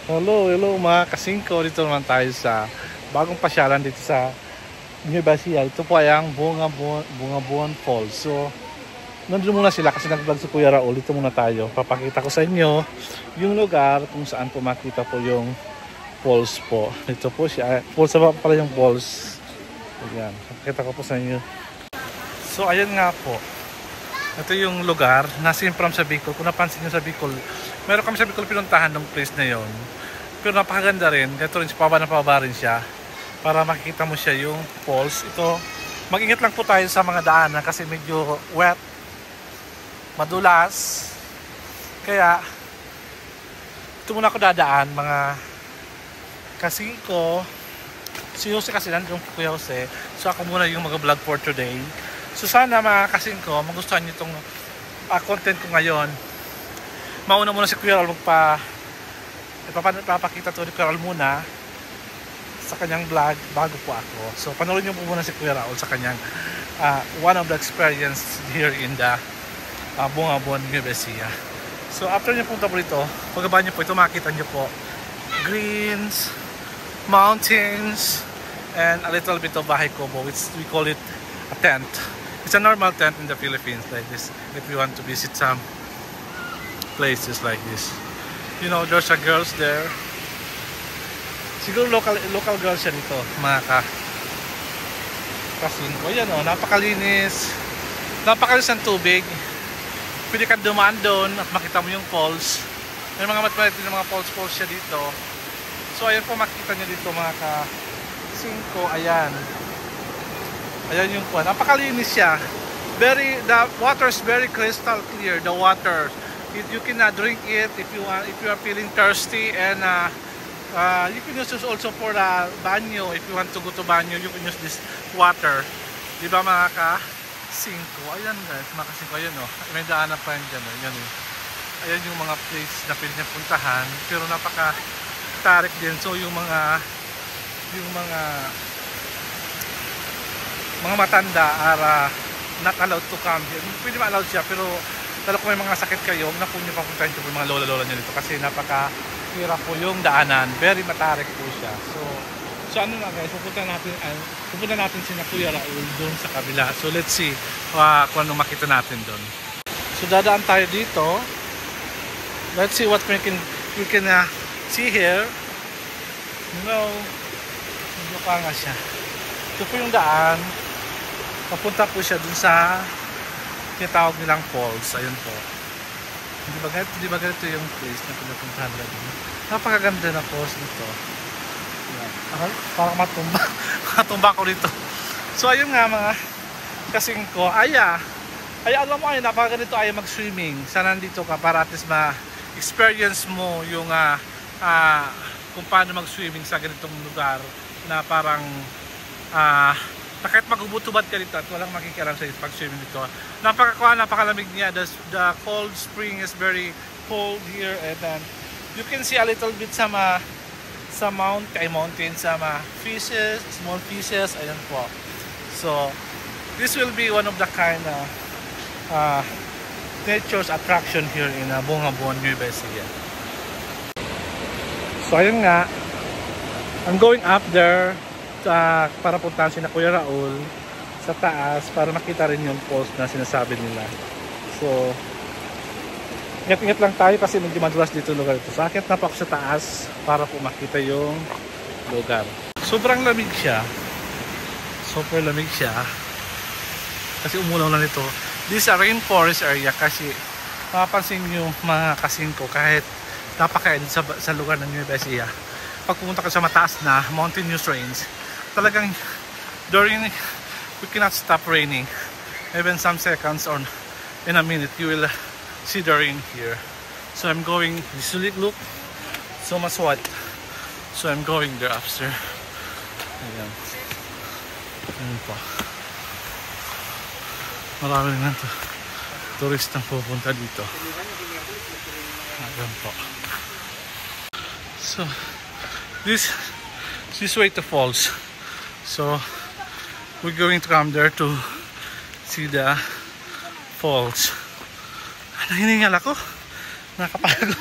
Hello, hello mga kasingko. Dito naman tayo sa bagong pasyalan dito sa Nueva Ecija. Ito po ay ang Bungabuan Falls. So, nandun muna sila kasi nag-vlog si Kuya Raul. Dito muna tayo. Papakita ko sa inyo yung lugar kung saan po makita po yung falls po. Ito po siya. Falls pa pala yung falls. Ayan. Papakita ko po sa inyo. So, ayan nga po. Ito yung lugar. Nasin from sa Bicol. Kung napansin nyo sa Bicol, meron kami sa Bicol pinuntahan ng place na yon. Pero napakaganda rin. Ito rin, pababa rin siya. Para makikita mo siya yung falls. Ito, mag-ingat lang po tayo sa mga daanan kasi medyo wet. Madulas. Kaya, ito muna ako dadaan, mga kasingko. Si Jose kasi nandun, Kuya Jose. So ako muna yung mag-vlog for today. So sana mga kasingko, magustuhan nyo itong content ko ngayon. Mauna muna si Kuya Raul ipapakita to ni Kuya Raul muna sa kanyang vlog bago po ako. So panoorin nyo po muna si Kuya Raul sa kanyang one of the experience here in the Bungabuan Nueva Ecija. So after nyo punta po dito, pagkaba nyo po ito, makita nyo po greens, mountains, and a little bit of bahay kubo, which we call it a tent. It's a normal tent in the Philippines like this if you want to visit some places like this. You know, there's a girls there. Siguro local girls siya dito, mga kasingko. Ayan o, napakalinis. Napakalinis ng tubig. Pwede ka dumaan doon at makita mo yung falls. May mga matmalitin ng mga falls siya dito. So ayan po, makita nyo dito mga kasingko. Ayan. Ayan yung po. Napakalinis siya. The water is very crystal clear. The water. You can drink it if you are feeling thirsty, and you can use this also for banyo. If you want to go to banyo, you can use this water. Di ba mga kasingko? Ayan guys, mga kasingko. Ayan o. May daanan pa yan dyan. Ayan o. Ayan yung mga place na pwede niya puntahan. Pero napaka-tarik din. So yung mga matanda are not allowed to come here. Pwede ma-allowed siya, pero lalo kung may mga sakit kayo, na po nyo papuntahin ito po mga lola-lola nyo dito kasi napaka-hirap po yung daanan. Very matarik po siya. So ano na guys, pupunta natin si Kuya Raul doon sa kabila. So let's see kung ano makita natin doon. So dadaan tayo dito. Let's see what we can see here. No, medyo ka nga siya. Ito po yung daan. Papunta po siya dun sa tinatawag nilang falls. Ayun po. Hindi ba ganito yung place na pinapuntahan nila? Napakaganda na falls nito. Parang matumba. Matumba ko dito. So ayun nga mga kasingko. Alam mo ay napakaganito ay mag-swimming. Sana nandito ka para at least ma-experience mo yung kung paano mag-swimming sa ganitong lugar na parang na kahit maghubot-hubad ka dito at walang makikialam sa pag-swimming dito. Napakalamig niya. The cold spring is very cold here, and then you can see a little bit sa mountain, sa fishes, small fishes. Ayan po. So this will be one of the kind of nature's attraction here in Bungabuan Nueva Ecija. So ayun nga, I'm going up there para puntahan si Kuya Raul sa taas para makita rin yung falls na sinasabi nila. So ingat-ingat lang tayo kasi medyo madulas dito yung lugar ito. So akit na po ako sa taas para po makita yung lugar. Sobrang lamig siya. Super lamig siya kasi umulaw na nito. This is a rainforest area kasi mapapansin nyo mga kasingko, kahit napakainit sa lugar ng Nueva Ecija, pag pumunta ka sa mataas na mountainous range, talagang we cannot stop raining. Even some seconds or in a minute you will see the rain here. So I'm going, look, so much wet. So I'm going there after. Ayan. Ayan po. Marami rin ito turist na pupunta dito. Ayan po. So this way to falls. So we're going to come there to see the falls. Nahiningal ako. Nakapagod.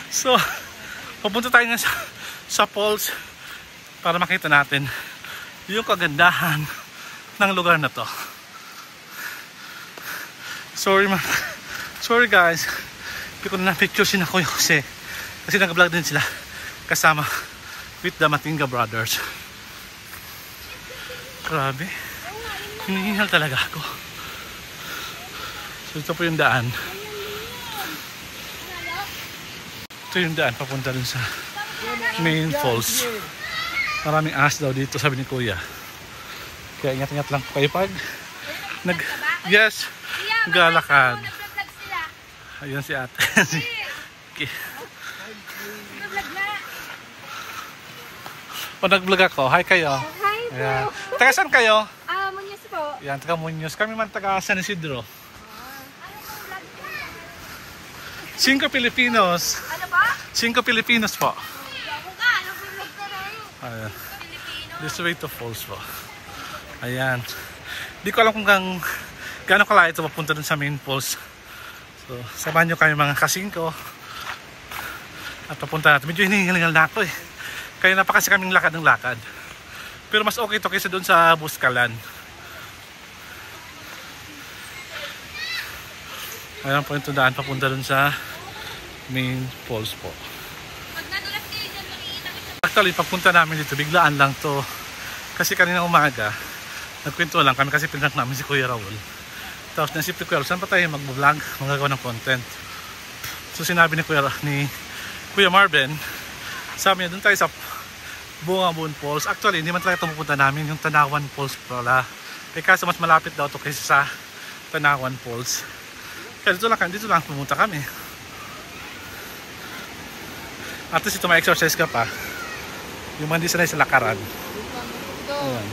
So Pupunta tayo nga sa falls para makita natin yung kagandahan ng lugar na to. Sorry guys, hindi ko na na-picture si Kuya Jose kasi nag-vlog din sila kasama with the Matinga Brothers. Grabe, hinihingal talaga ako. So ito po yung daan. Ito yung daan papunta dun sa main falls. Maraming ahas daw dito, sabi ni Kuya. Kaya ingat-ingat lang kayo pag naglalakad. Ayun si ate. Okay. O nag-vlog ako. Hi kayo. Hi po. Ayan. Taga saan kayo? Munyos po. Yan, taga Muñoz. Kami man taga San Isidro. 5 Filipinos. Ano ba? 5 Filipinos po. Ako ka, ano vlog ka na yun? Ayan. Pilipino. This way to falls po. Ayan. Di ko alam kung gaano kalayo ito papunta dun sa main falls. So, samahan nyo kami mga kasingko. At papunta natin. Medyo hinihingal na ako eh. Kaya na pa kasi kaming lakad ng lakad. Pero mas okay ito kaysa dun sa Buskalan. Ayan po yung tundaan papunta dun sa main falls po. Pag nadulas kayo dyan, makikita ko. Actually, papunta namin dito. Biglaan lang to. Kasi kanina umaga, nagkwento lang kami kasi pinag namin si Kuya Raul. Tapos naisip ni Kuya Raul, saan pa tayo mag-vlog, magagawa ng content? So sinabi ni Kuya Marvin, sabi niya, dun tayo sa Bungabon Falls. Actually, hindi man talaga ito pupunta namin, yung Tanawan Falls pala. Eh kaso mas malapit daw ito kaysa sa Tanawan Falls. Kaya dito lang pumunta kami. At least ito may exercise ka pa. Yung mga hindi sanay sa lakaran. Ayan.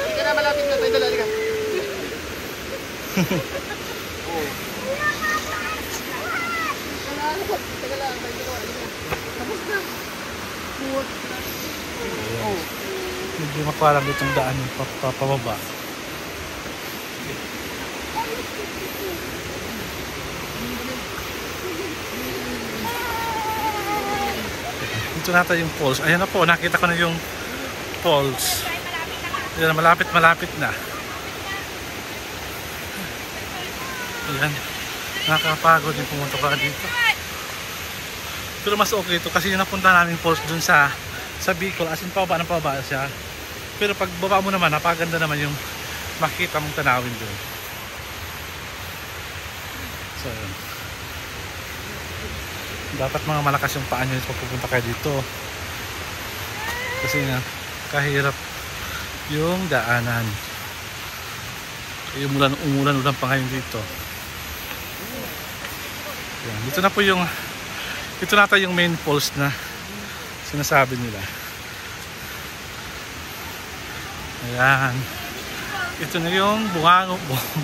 Hindi na malapit na tayo dala. Halika. Teka lang. Tapos na. Medyo maparang itong daan yung pababa. Dito nata yung falls. Ayan na po, nakita ko na yung falls. Ayan, malapit na. Ayan, nakakapagod yung pumunta ka dito. Pero mas okay ito kasi yung napunta namin falls dun sa Bicol, as in pababa siya. Pero pag baba mo naman, napaganda naman yung makikita mong tanawin dun. So yun. Dapat mga malakas yung paa nyo pag pupunta kayo dito. Kasi nga, kahirap yung daanan. Umulan pa ngayon dito. Yan. Dito na po yung ito nata yung main falls na sinasabi nila. Ayan. Ito na yung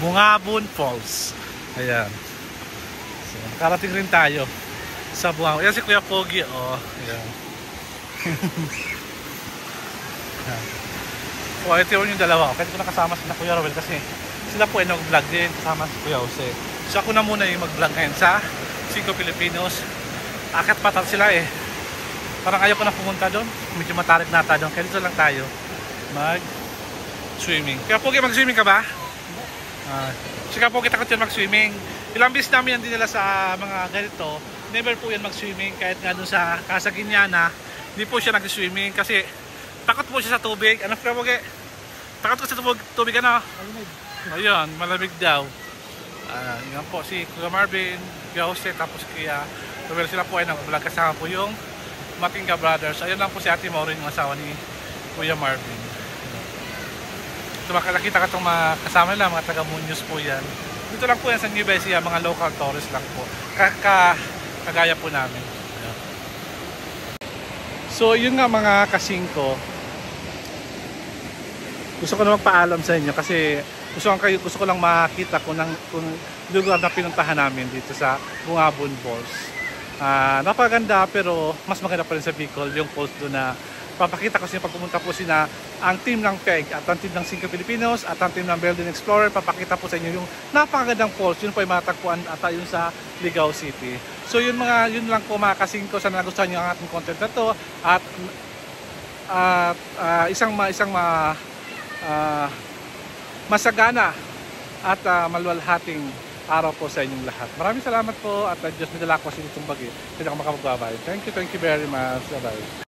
Bungabon Falls. Ayan. So, nakarating rin tayo sa Bungabon. Ayan si Kuya Pogi. Oh. Ayan. Oh, ito yung dalawa. Pwede ko nakasama sila Kuya Rowel kasi sila po ay nag-vlog din kasama si Kuya Jose. So ako na muna yung mag-vlog ngayon sa 5 Filipinos. Akit patat sila eh. Parang ayaw ko na pumunta doon. Medyo matarik nata doon. Kaya dito lang tayo mag-swimming. Kaya Pogi, mag-swimming ka ba? Sige Pogi, takot yan mag-swimming. Ilang bis namin yan din nila sa mga ganito. Never po yan mag-swimming. Kahit nga doon sa Casaguiñana, hindi po siya nag-swimming kasi takot po siya sa tubig. Ano ka Pogi? Takot ko sa tubig ano? Ayun, malamig daw. Yan po si Kuya Marvin, Kuya Jose, tapos Kuya Rowel. Sila po ay nag-vlog kasama po yung Matinga Brothers. Ayun lang po si Ate Maureen, yung asawa ni Kuya Marvin. Ito makakita ka itong mga kasama nila, mga taga Muñoz po yan. Dito lang po yan sa New Besia, mga local tourists lang po. Kagaya po namin. Ayan. So yun nga mga kasingko. Gusto ko na magpaalam sa inyo kasi gusto ko lang makita kung lugar na pinuntahan namin dito sa Bungabon Falls. Napaganda pero mas maganda pa rin sa Bicol yung falls doon na papakita ko sa inyo pag pumunta po sina ang team ng PEG at ang team ng Cinco Filipinos at ang team ng Building Explorer. Papakita po sa inyo yung napakagandang falls. Yun po ay matagpuan at yun sa Ligao City. So yun lang po mga kasingko, sana nagustuhan nyo ang ating content na to at masagana at maluwalhating araw po sa inyong lahat. Maraming salamat po at Diyos may dala ko sa inyong bagay. Hindi ako makapagbabay. Thank you very much. Bye-bye.